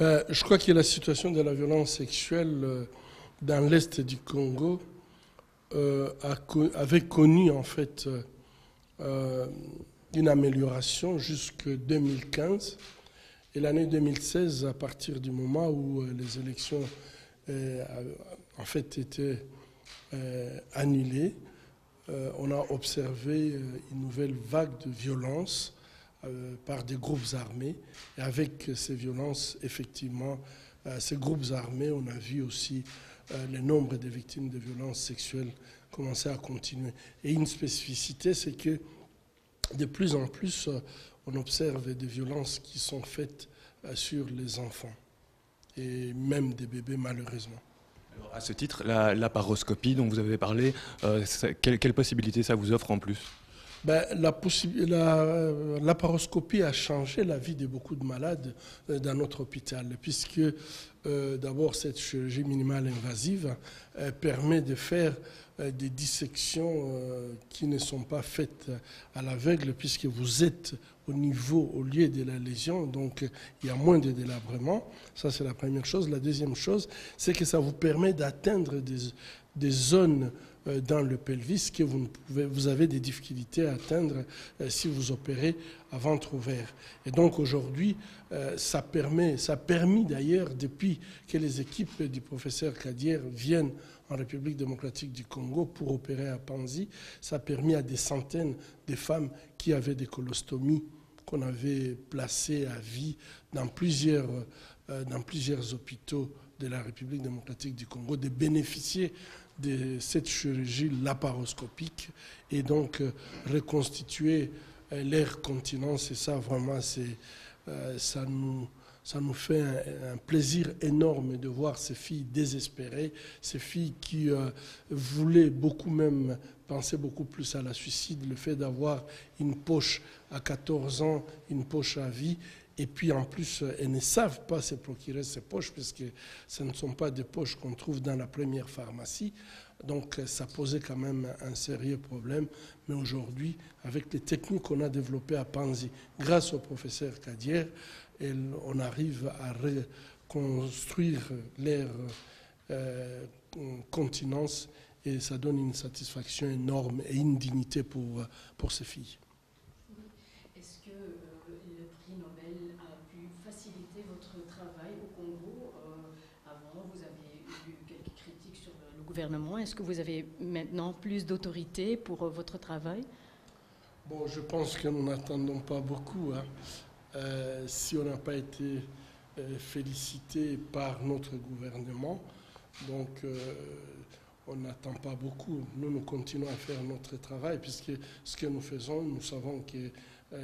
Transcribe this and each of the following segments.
Je crois que la situation de la violence sexuelle dans l'Est du Congo avait connu en fait une amélioration jusque 2015. Et l'année 2016, à partir du moment où les élections en fait étaient annulées, on a observé une nouvelle vague de violence par des groupes armés. Et avec ces violences, effectivement, ces groupes armés, on a vu aussi le nombre de victimes de violences sexuelles commencer à continuer. Et une spécificité, c'est que de plus en plus, on observe des violences qui sont faites sur les enfants et même des bébés, malheureusement. Alors, à ce titre, la paroscopie dont vous avez parlé, quelle possibilité ça vous offre en plus ? La paroscopie a changé la vie de beaucoup de malades dans notre hôpital, puisque d'abord cette chirurgie minimale invasive permet de faire des dissections qui ne sont pas faites à l'aveugle, puisque vous êtes au lieu de la lésion, donc il y a moins de délabrement. Ça, c'est la première chose. La deuxième chose, c'est que ça vous permet d'atteindre des zones dans le pelvis que vous avez des difficultés à atteindre si vous opérez à ventre ouvert. Et donc aujourd'hui, ça a permis d'ailleurs, depuis que les équipes du professeur Kadier viennent en République démocratique du Congo pour opérer à Panzi, ça a permis à des centaines de femmes qui avaient des colostomies qu'on avait placées à vie dans plusieurs hôpitaux de la République démocratique du Congo de bénéficier de cette chirurgie laparoscopique et donc reconstituer leur continence. Et ça, vraiment, ça nous fait un plaisir énorme de voir ces filles désespérées, ces filles qui voulaient beaucoup même, pensaient beaucoup plus à la suicide, le fait d'avoir une poche à 14 ans, une poche à vie. Et puis en plus, elles ne savent pas se procurer ces poches, puisque ce ne sont pas des poches qu'on trouve dans la première pharmacie. Donc ça posait quand même un sérieux problème. Mais aujourd'hui, avec les techniques qu'on a développées à Panzi, grâce au professeur Kadier, on arrive à reconstruire leur continence et ça donne une satisfaction énorme et une dignité pour ces filles. Est-ce que le prix Nobel a pu faciliter votre travail au Congo? Avant, vous avez eu quelques critiques sur le gouvernement. Est-ce que vous avez maintenant plus d'autorité pour votre travail? Bon, je pense que nous n'attendons pas beaucoup. Si on n'a pas été félicité par notre gouvernement, donc on n'attend pas beaucoup. Nous continuons à faire notre travail, puisque ce que nous faisons, nous savons que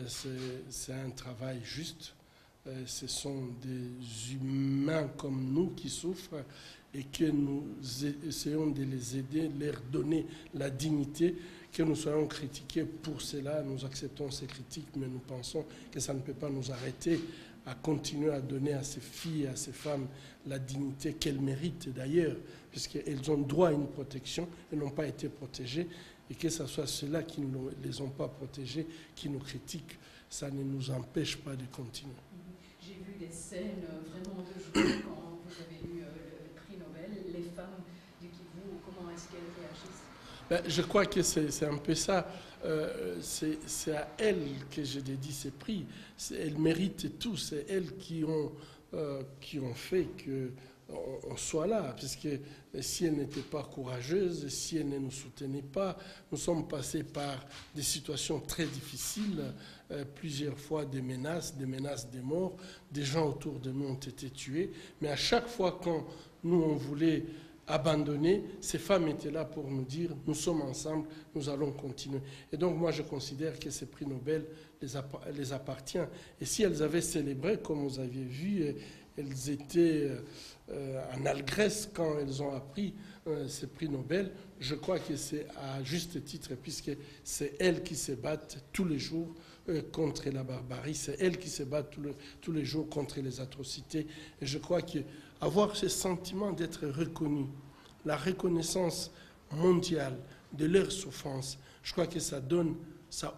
c'est un travail juste. Ce sont des humains comme nous qui souffrent et que nous essayons de les aider, leur donner la dignité. Que nous soyons critiqués pour cela, nous acceptons ces critiques, mais nous pensons que ça ne peut pas nous arrêter à continuer à donner à ces filles et à ces femmes la dignité qu'elles méritent d'ailleurs, puisqu'elles ont droit à une protection, elles n'ont pas été protégées, et que ce soit ceux-là qui ne les ont pas protégées, qui nous critiquent, ça ne nous empêche pas de continuer. J'ai vu des scènes vraiment de joie quand vous avez eu le prix Nobel. Les femmes du Kivu, comment est-ce qu'elles réagissent? Je crois que c'est un peu ça. C'est à elles que je dédie ces prix. Elles méritent tout. C'est elles qui ont fait qu'on soit là. Parce que si elles n'étaient pas courageuses, si elles ne nous soutenaient pas, nous sommes passés par des situations très difficiles, plusieurs fois des menaces de mort. Des gens autour de nous ont été tués. Mais à chaque fois quand nous, on voulait abandonnés, ces femmes étaient là pour nous dire nous sommes ensemble, nous allons continuer. Et donc moi je considère que ces prix Nobel les appartient. Et si elles avaient célébré, comme vous aviez vu, elles étaient en allégresse quand elles ont appris ces prix Nobel, je crois que c'est à juste titre, puisque c'est elles qui se battent tous les jours contre la barbarie, c'est elles qui se battent tous les jours contre les atrocités. Et je crois qu'avoir ce sentiment d'être reconnu, la reconnaissance mondiale de leur souffrance, je crois que ça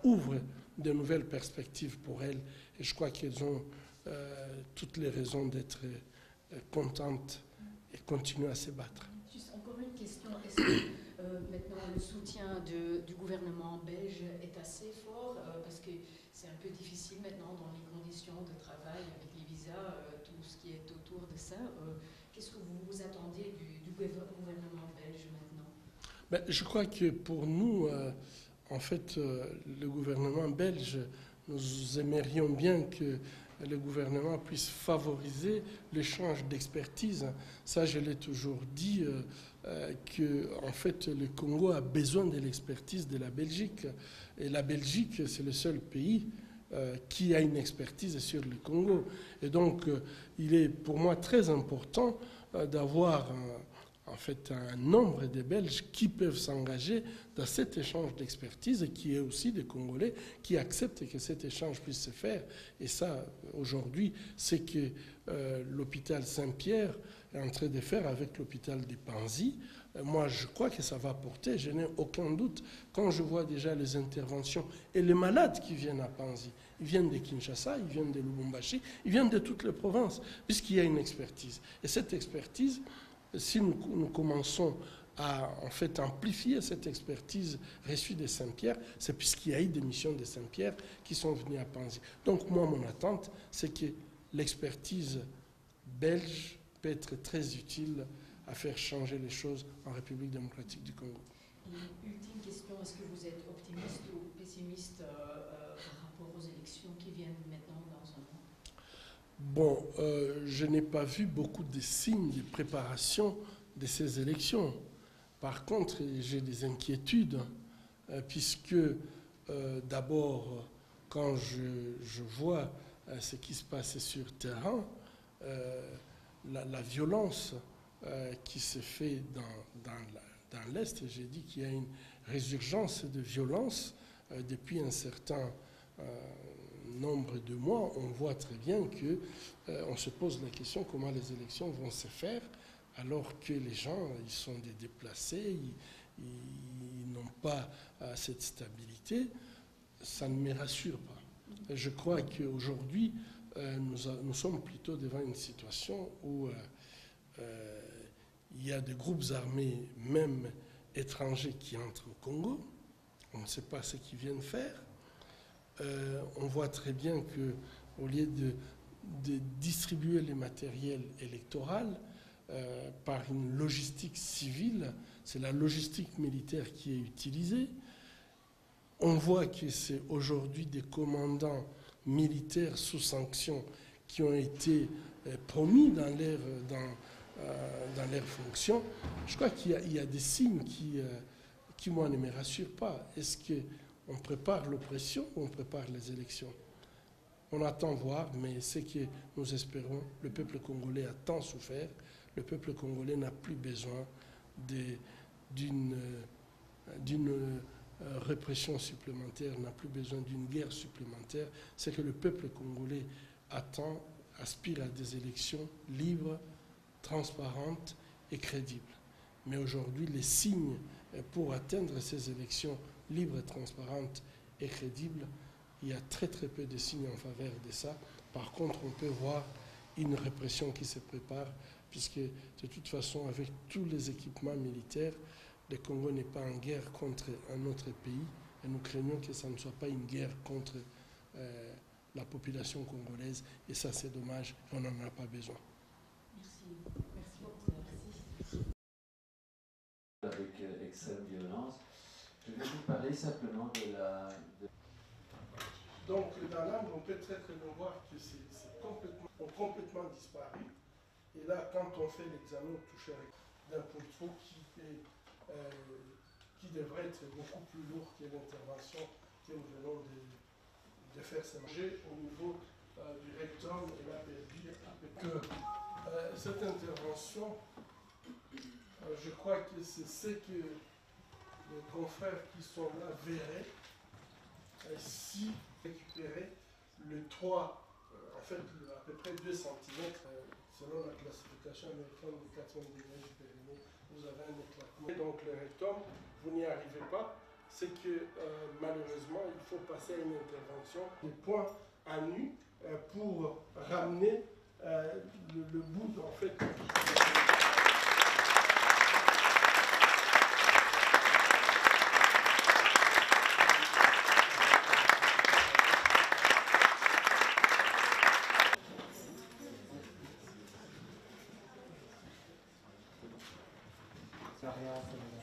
ouvre de nouvelles perspectives pour elles. Et je crois qu'elles ont toutes les raisons d'être contente et continuer à se battre. Juste encore une question. Est-ce que maintenant le soutien du gouvernement belge est assez fort parce que c'est un peu difficile maintenant dans les conditions de travail avec les visas, tout ce qui est autour de ça. Qu'est-ce que vous attendez du gouvernement belge maintenant? Ben, je crois que pour nous, en fait, le gouvernement belge, nous aimerions bien que le gouvernement puisse favoriser l'échange d'expertise. Ça, je l'ai toujours dit, que en fait, le Congo a besoin de l'expertise de la Belgique. Et la Belgique, c'est le seul pays qui a une expertise sur le Congo. Et donc, il est pour moi très important d'avoir en fait un nombre de Belges qui peuvent s'engager dans cet échange d'expertise et qui est aussi des Congolais qui acceptent que cet échange puisse se faire. Et ça, aujourd'hui, c'est que l'hôpital Saint-Pierre est en train de faire avec l'hôpital de Panzi. Moi, je crois que ça va porter, je n'ai aucun doute, quand je vois déjà les interventions et les malades qui viennent à Panzi. Ils viennent de Kinshasa, ils viennent de Lubumbashi, ils viennent de toutes les provinces, puisqu'il y a une expertise. Et cette expertise, si nous commençons à en fait amplifier cette expertise reçue de Saint-Pierre, c'est puisqu'il y a eu des missions de Saint-Pierre qui sont venues à Panzi. Donc moi, mon attente, c'est que l'expertise belge peut être très utile à faire changer les choses en République démocratique du Congo. Et ultime question, est-ce que vous êtes optimiste ou pessimiste par rapport aux élections qui viennent maintenant dans un an? Bon, je n'ai pas vu beaucoup de signes de préparation de ces élections. Par contre, j'ai des inquiétudes, puisque d'abord, quand je vois ce qui se passe sur le terrain, la violence qui se fait dans l'Est, j'ai dit qu'il y a une résurgence de violence depuis un certain nombre de mois. On voit très bien qu'on se pose la question comment les élections vont se faire alors que les gens, ils sont des déplacés, ils n'ont pas cette stabilité. Ça ne me rassure pas. Je crois qu'aujourd'hui, nous sommes plutôt devant une situation où il y a des groupes armés, même étrangers, qui entrent au Congo. On ne sait pas ce qu'ils viennent faire. On voit très bien qu'au lieu de distribuer les matériels électoraux par une logistique civile, c'est la logistique militaire qui est utilisée. On voit que c'est aujourd'hui des commandants militaires sous sanction qui ont été promis dans leurs fonctions. Je crois qu'il y a des signes qui, moi, ne me rassurent pas. Est-ce qu'on prépare l'oppression ou on prépare les élections? On attend voir, mais ce que nous espérons, le peuple congolais a tant souffert, le peuple congolais n'a plus besoin d'une répression supplémentaire, n'a plus besoin d'une guerre supplémentaire. C'est que le peuple congolais attend, aspire à des élections libres, transparentes et crédibles. Mais aujourd'hui, les signes pour atteindre ces élections libres, transparentes et crédibles, il y a très très peu de signes en faveur de ça. Par contre, on peut voir une répression qui se prépare, puisque de toute façon, avec tous les équipements militaires, le Congo n'est pas en guerre contre un autre pays, et nous craignons que ça ne soit pas une guerre contre la population congolaise, et ça c'est dommage, on n'en a pas besoin. Merci. Merci beaucoup. Merci. Avec extrême violence. Je vais vous parler simplement de la... Donc dans l'âme, on peut très très bien voir que c'est complètement disparu. Et là, quand on fait l'examen au toucher d'un poltron qui devrait être beaucoup plus lourd que l'intervention que nous venons de faire s'émerger au niveau du rectum et la perdu. Cette intervention, je crois que c'est ce que les confrères qui sont là verraient si récupérer le 3, en fait à peu près 2 cm, selon la classification américaine de 80 degrés du périnée, vous avez un éclatement. Donc le rectum, vous n'y arrivez pas, c'est que malheureusement il faut passer à une intervention de point à nu pour ramener le bout, en fait. Ça rien,